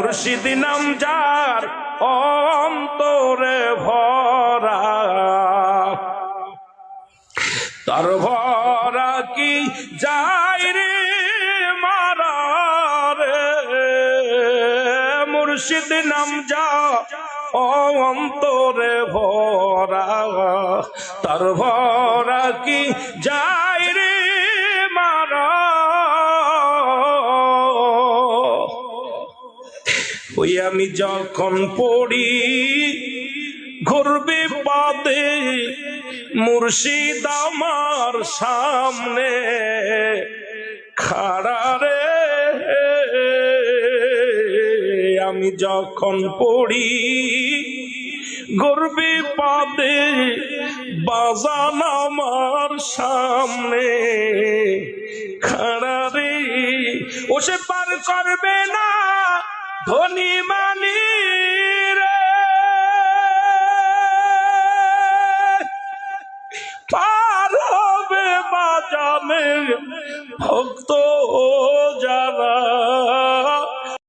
মুর্শিদ নাম যার অন্তরে ভরা, তার ভরা কি যায় রে মারা রে। মুর্শিদ নাম যার অন্তরে ভরা, তার ভরা কি যায় রে মারা। ওই আমি যখন পড়ি ঘুরবে পাদে, মুর্শিদ আমার সামনে খাড়া রে। আমি যখন পড়ি ঘুরবে পাদে, বাজান আমার সামনে খাড়া রে। ও সে পার করবে না ধনী মানি রে, পার হবে বাজানে ভক্ত